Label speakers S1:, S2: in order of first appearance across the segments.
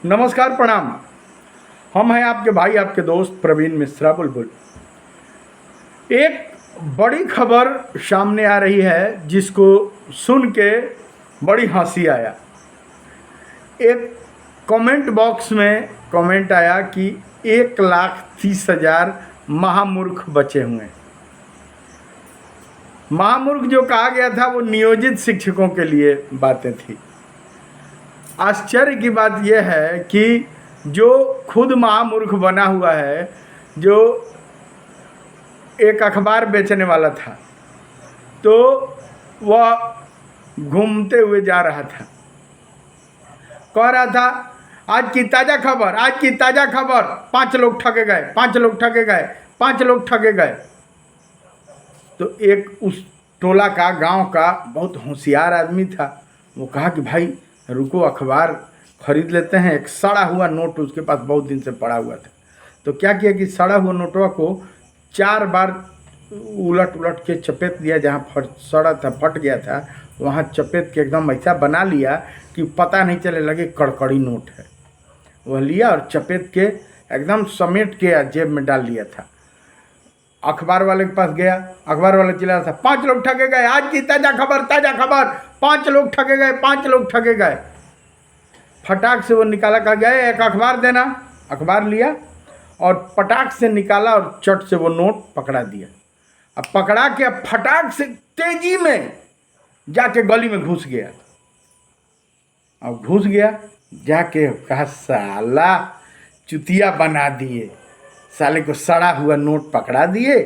S1: नमस्कार, प्रणाम। हम हैं आपके भाई, आपके दोस्त प्रवीण मिश्रा बुलबुल। एक बड़ी खबर सामने आ रही है जिसको सुन के बड़ी हंसी आया। एक कमेंट बॉक्स में कमेंट आया कि 1,30,000 महामूर्ख बचे हुए हैं। महामूर्ख जो कहा गया था वो नियोजित शिक्षकों के लिए बातें थी। आश्चर्य की बात यह है कि जो खुद महामूर्ख बना हुआ है, जो एक अखबार बेचने वाला था, तो वह घूमते हुए जा रहा था, कह रहा था आज की ताज़ा खबर, आज की ताज़ा खबर, 5 लोग ठगे गए, 5 लोग ठगे गए, 5 लोग ठगे गए। तो एक उस टोला का, गांव का बहुत होशियार आदमी था। वो कहा कि भाई रुको, अखबार खरीद लेते हैं। एक सड़ा हुआ नोट उसके पास बहुत दिन से पड़ा हुआ था। तो क्या किया कि सड़ा हुआ नोटवा को 4 बार उलट उलट के चपेट दिया। जहाँ सड़ा था, फट गया था, वहाँ चपेट के एकदम ऐसा बना लिया कि पता नहीं चले लगे कड़कड़ी नोट है। वह लिया और चपेट के एकदम समेट के जेब में डाल लिया था। अखबार वाले के पास गया, अखबार वाला चिल्ला रहा था 5 लोग ठगे गए, आज की ताज़ा खबर, ताज़ा खबर, 5 लोग ठगे गए, 5 लोग ठगे गए। फटाक से वो निकाला, कहा गया एक अखबार देना। अखबार लिया और पटाख से निकाला और चट से वो नोट पकड़ा दिया। अब पकड़ा के फटाक से तेजी में जाके गली में घुस गया। अब घुस गया, जाके कहा साला चुतिया बना दिए, साले को सड़ा हुआ नोट पकड़ा दिए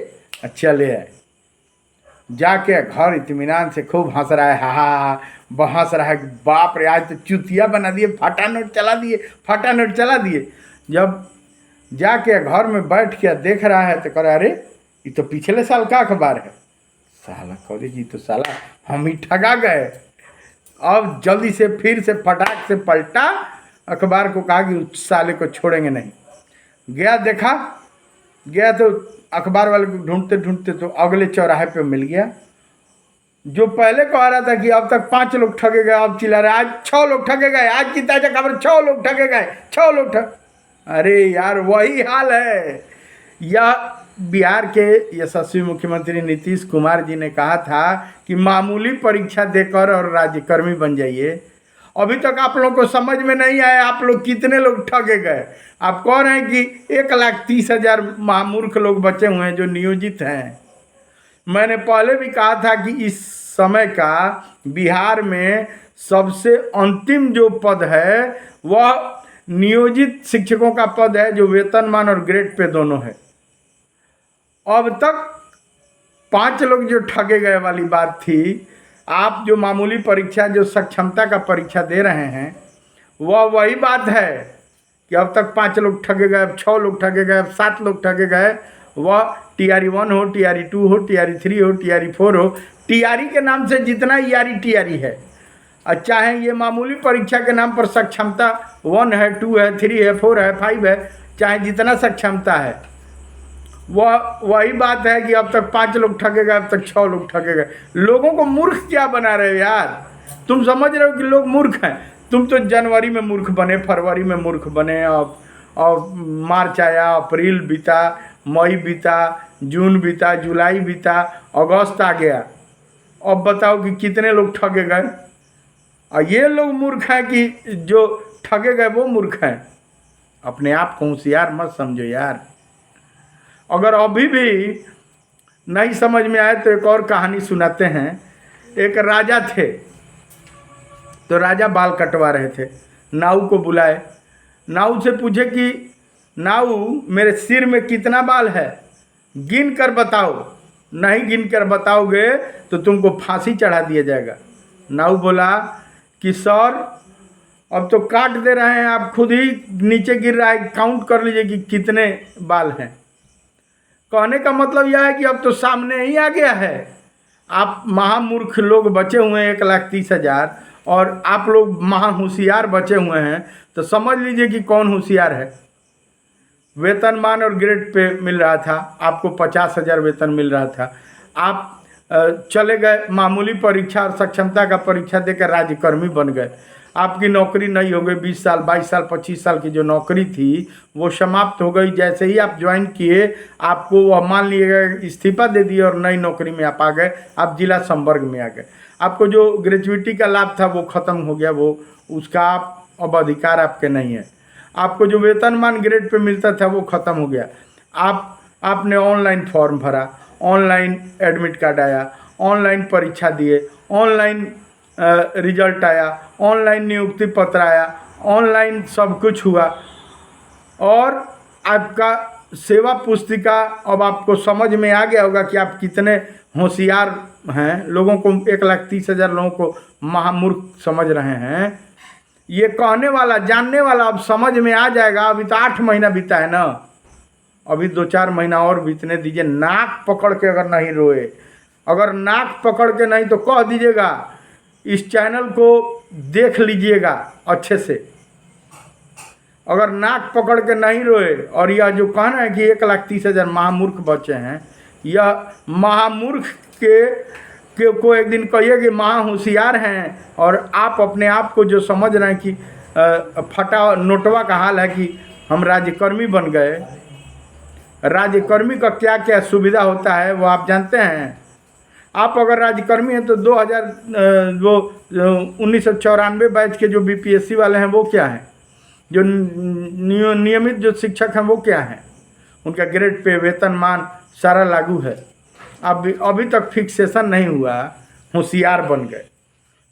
S1: और चले आए। जाके घर इत्मीनान से खूब हंस रहा है, हा हंस रहा है, बाप रे आज तो चुतिया बना दिए, फटा नोट चला दिए, फटा नोट चला दिए। जब जाके घर में बैठ के देख रहा है तो कह रहा अरे ये तो पिछले साल का अखबार है। साला कॉलेज जी, तो साला हम ही ठगा गए। अब जल्दी से फिर से फटाक से पलटा अखबार को, कहा कि उस साले को छोड़ेंगे नहीं। गया, देखा, गया तो अखबार वाले को ढूंढते ढूंढते तो अगले चौराहे पे मिल गया। जो पहले कह रहा था कि अब तक 5 लोग ठगे गए, अब चिल्ला रहा है आज 6 लोग ठगे गए, आज की ताजा खबर 6 लोग ठगे गए, 6 लोग ठग। अरे यार वही हाल है। यह बिहार के यशस्वी मुख्यमंत्री नीतीश कुमार जी ने कहा था कि मामूली परीक्षा देकर और राज्यकर्मी बन जाइए। अभी तक आप लोगों को समझ में नहीं आया आप लोग कितने लोग ठगे गए। आप कह रहे हैं कि 1,30,000 महामूर्ख लोग बचे हुए हैं जो नियोजित हैं। मैंने पहले भी कहा था कि इस समय का बिहार में सबसे अंतिम जो पद है वह नियोजित शिक्षकों का पद है, जो वेतनमान और ग्रेड पे दोनों है। अब तक 5 लोग जो ठगे गए वाली बात थी। आप जो मामूली परीक्षा, जो सक्षमता का परीक्षा दे रहे हैं, वह वही बात है कि अब तक 5 लोग ठगे गए, अब 6 लोग ठगे गए, अब 7 लोग ठगे गए। वह TRE 1 हो, TRE 2 हो, TRE 3 हो, TRE 4 हो, TRE के नाम से जितना ERE TRE है, और चाहे ये मामूली परीक्षा के नाम पर सक्षमता 1 है, 2 है, 3 है, 4 है, 5 है, चाहे जितना सक्षमता है, वह वही बात है कि अब तक 5 लोग ठगे गए, अब तक 6 लोग ठगे गए। लोगों को मूर्ख क्या बना रहे हो यार? तुम समझ रहे हो कि लोग मूर्ख हैं? तुम तो जनवरी में मूर्ख बने, फरवरी में मूर्ख बने, और मार्च आया, अप्रैल बीता, मई बीता, जून बीता, जुलाई बीता, अगस्त आ गया। अब बताओ कि कितने लोग ठगे गए। और ये लोग मूर्ख हैं कि जो ठगे गए वो मूर्ख हैं? अपने आप को होशियार मत समझो यार। अगर अभी भी नहीं समझ में आए तो एक और कहानी सुनाते हैं। एक राजा थे, तो राजा बाल कटवा रहे थे। नाऊ को बुलाए, नाऊ से पूछे कि नाऊ मेरे सिर में कितना बाल है, गिन कर बताओ, नहीं गिन कर बताओगे तो तुमको फांसी चढ़ा दिया जाएगा। नाऊ बोला कि सर अब तो काट दे रहे हैं आप, खुद ही नीचे गिर रहा है, काउंट कर लीजिए कि कितने बाल हैं। कहने का मतलब यह है कि अब तो सामने ही आ गया है। आप महामूर्ख लोग बचे हुए हैं 1,30,000, और आप लोग महा होशियार बचे हुए हैं। तो समझ लीजिए कि कौन होशियार है। वेतनमान और ग्रेड पे मिल रहा था, आपको 50,000 वेतन मिल रहा था। आप चले गए मामूली परीक्षा और सक्षमता का परीक्षा देकर राज्यकर्मी बन गए। आपकी नौकरी नहीं हो गई, 20 साल 22 साल 25 साल की जो नौकरी थी वो समाप्त हो गई। जैसे ही आप ज्वाइन किए आपको वह मान लीजिएगा इस्तीफा दे दिए और नई नौकरी में आप आ गए, आप जिला संवर्ग में आ गए। आपको जो ग्रेजुएटी का लाभ था वो ख़त्म हो गया, वो उसका आप अब अधिकार आपके नहीं है। आपको जो वेतनमान ग्रेड पे मिलता था वो ख़त्म हो गया। आपने ऑनलाइन फॉर्म भरा, ऑनलाइन एडमिट कार्ड आया, ऑनलाइन परीक्षा दिए, ऑनलाइन रिजल्ट आया, ऑनलाइन नियुक्ति पत्र आया, ऑनलाइन सब कुछ हुआ और आपका सेवा पुस्तिका अब आपको समझ में आ गया होगा कि आप कितने होशियार हैं। लोगों को 1,30,000 लोगों को महामूर्ख समझ रहे हैं। ये कहने वाला जानने वाला अब समझ में आ जाएगा। अभी तो 8 महीना बीता है ना, अभी 2-4 महीना और बीतने दीजिए। नाक पकड़ के अगर नहीं रोए, अगर नाक पकड़ के नहीं तो कह दीजिएगा, इस चैनल को देख लीजिएगा अच्छे से। अगर नाक पकड़ के नहीं रोए और यह जो कहना है कि 1,30,000 महामूर्ख बच्चे हैं, यह महामूर्ख के को एक दिन कहिए कि महा होशियार हैं और आप अपने आप को जो समझ रहे हैं कि फटा नोटवा का हाल है कि हम राज्यकर्मी बन गए। राज्यकर्मी का क्या क्या सुविधा होता है वो आप जानते हैं। आप अगर राज्यकर्मी हैं तो 1994 बैच के जो बीपीएससी वाले हैं वो क्या हैं, जो नियमित जो शिक्षक हैं वो क्या हैं, उनका ग्रेड पे वेतनमान सारा लागू है। अभी तक फिक्सेशन नहीं हुआ, होशियार बन गए।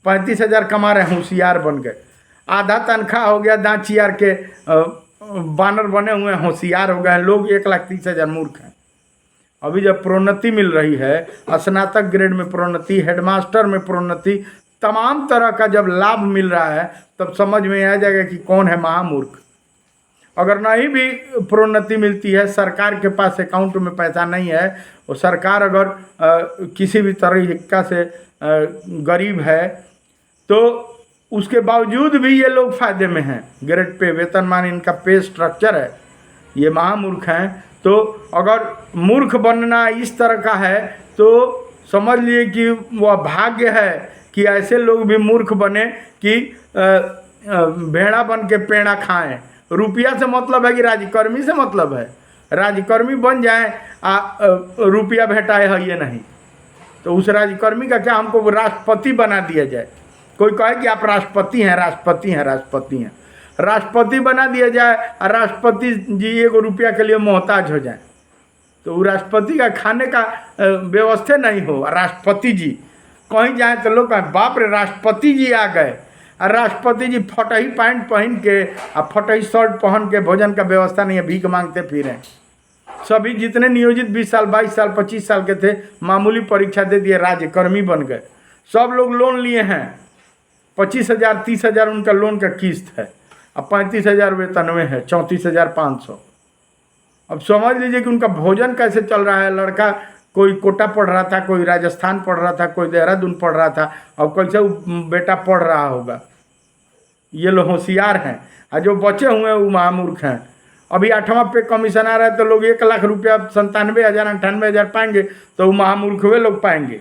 S1: 35,000 कमा रहे, होशियार बन गए। आधा तनख्वाह हो गया, दांत चियार के बानर बने हुए हैं, होशियार हो गए लोग। 1,30,000 मूर्ख हैं। अभी जब प्रोन्नति मिल रही है, स्नातक ग्रेड में प्रोन्नति, हेडमास्टर में प्रोन्नति, तमाम तरह का जब लाभ मिल रहा है तब समझ में आ जाएगा कि कौन है महामूर्ख। अगर नहीं भी प्रोन्नति मिलती है, सरकार के पास अकाउंट में पैसा नहीं है, वो सरकार अगर किसी भी तरीका से गरीब है तो उसके बावजूद भी ये लोग फायदे में हैं। ग्रेड पे वेतनमान इनका पे स्ट्रक्चर है, ये महामूर्ख हैं। तो अगर मूर्ख बनना इस तरह का है तो समझ लिए कि वह भाग्य है कि ऐसे लोग भी मूर्ख बने कि भेड़ा बन के पेड़ा खाएं। रुपया से मतलब है कि राज्यकर्मी से मतलब है। राज्यकर्मी बन जाए रुपया भेटाए है ये नहीं, तो उस राज्यकर्मी का क्या, हमको राष्ट्रपति बना दिया जाए। कोई कहे कि आप राष्ट्रपति हैं, राष्ट्रपति हैं, राष्ट्रपति हैं, राष्ट्रपति बना दिया जाए और राष्ट्रपति जी 1 रुपया के लिए मोहताज हो जाए, तो वो राष्ट्रपति का खाने का व्यवस्था नहीं हो। राष्ट्रपति जी कहीं जाए तो लोग कहें बाप रे राष्ट्रपति जी आ गए, और राष्ट्रपति जी फटही पैंट पहन के और फटही शर्ट पहन के भोजन का व्यवस्था नहीं है, भीख मांगते फिरें। सभी जितने नियोजित 20 साल 22 साल 25 साल के थे, मामूली परीक्षा दे दिए, राज्यकर्मी बन गए। सब लोग लोन लिए हैं, 25,000 30,000 उनका लोन का किस्त है, अब 35,000 वेतन में है, 34,500। अब समझ लीजिए कि उनका भोजन कैसे चल रहा है। लड़का कोई कोटा पढ़ रहा था, कोई राजस्थान पढ़ रहा था, कोई देहरादून पढ़ रहा था, अब कैसे बेटा पढ़ रहा होगा। ये लोग होशियार हैं और जो बचे हुए हैं वो महामूर्ख हैं। अभी 8वां पे कमीशन आ रहा है तो लोग 1,00,000 रुपया 97,000 98,000 पाएंगे, तो वो महामूर्ख वे लोग पाएंगे।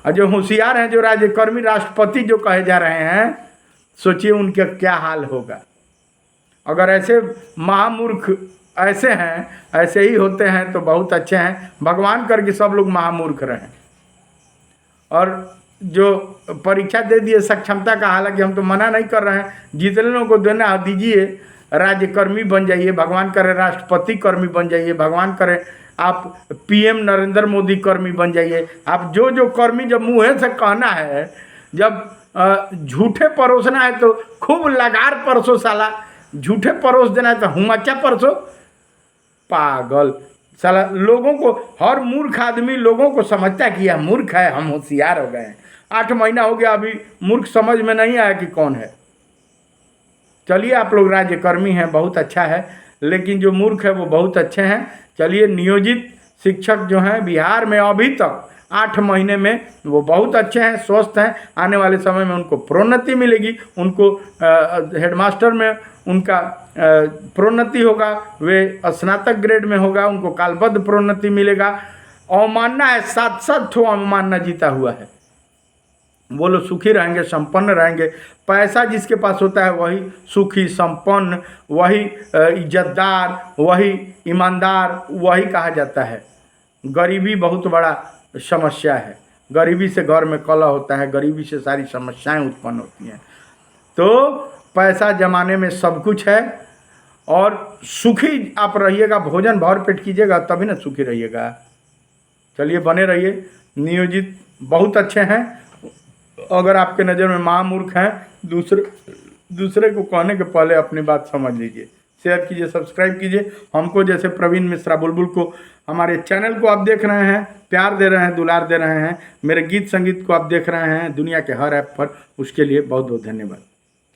S1: और जो होशियार हैं, जो राज्यकर्मी राष्ट्रपति जो कहे जा रहे हैं, सोचिए उनका क्या हाल होगा। अगर ऐसे महामूर्ख ऐसे हैं, ऐसे ही होते हैं तो बहुत अच्छे हैं। भगवान करके सब लोग महामूर्ख रहें। और जो परीक्षा दे दिए सक्षमता का, हालांकि हम तो मना नहीं कर रहे हैं, जितने लोगों को देना दीजिए, राज्यकर्मी बन जाइए, भगवान करे राष्ट्रपति कर्मी बन जाइए, भगवान करे आप पीएम नरेंद्र मोदी कर्मी बन जाइए। आप जो जो कर्मी जब मुँह से कहना है, जब झूठे परोसना है तो खूब लगार परसो, साला झूठे परोस देना है तो हुमच्चा परसो। पागल साला, लोगों को, हर मूर्ख आदमी लोगों को समझता है कि यह मूर्ख है, हम होशियार हो गए हैं। 8 महीना हो गया, अभी मूर्ख समझ में नहीं आया कि कौन है। चलिए आप लोग राज्यकर्मी हैं, बहुत अच्छा है, लेकिन जो मूर्ख है वो बहुत अच्छे हैं। चलिए नियोजित शिक्षक जो हैं बिहार में अभी तक 8 महीने में वो बहुत अच्छे हैं, स्वस्थ हैं। आने वाले समय में उनको प्रोन्नति मिलेगी, उनको हेडमास्टर में उनका प्रोन्नति होगा, वे स्नातक ग्रेड में होगा, उनको कालबद्ध प्रोन्नति मिलेगा। अवमानना है, 7-7 ठो अवमानना जीता हुआ है। वो लोग सुखी रहेंगे, संपन्न रहेंगे। पैसा जिसके पास होता है वही सुखी, संपन्न, वही इज्जतदार, वही ईमानदार, वही कहा जाता है। गरीबी बहुत बड़ा समस्या है। गरीबी से घर में कलह होता है, गरीबी से सारी समस्याएं उत्पन्न होती हैं। तो पैसा जमाने में सब कुछ है, और सुखी आप रहिएगा, भोजन भर पेट कीजिएगा तभी ना सुखी रहिएगा। चलिए बने रहिए। नियोजित बहुत अच्छे हैं। अगर आपके नज़र में महामूर्ख हैं, दूसरे को कहने के पहले अपनी बात समझ लीजिए। शेयर कीजिए, सब्सक्राइब कीजिए। हमको जैसे प्रवीण मिश्रा बुलबुल को, हमारे चैनल को आप देख रहे हैं, प्यार दे रहे हैं, दुलार दे रहे हैं, मेरे गीत संगीत को आप देख रहे हैं दुनिया के हर ऐप पर, उसके लिए बहुत बहुत धन्यवाद।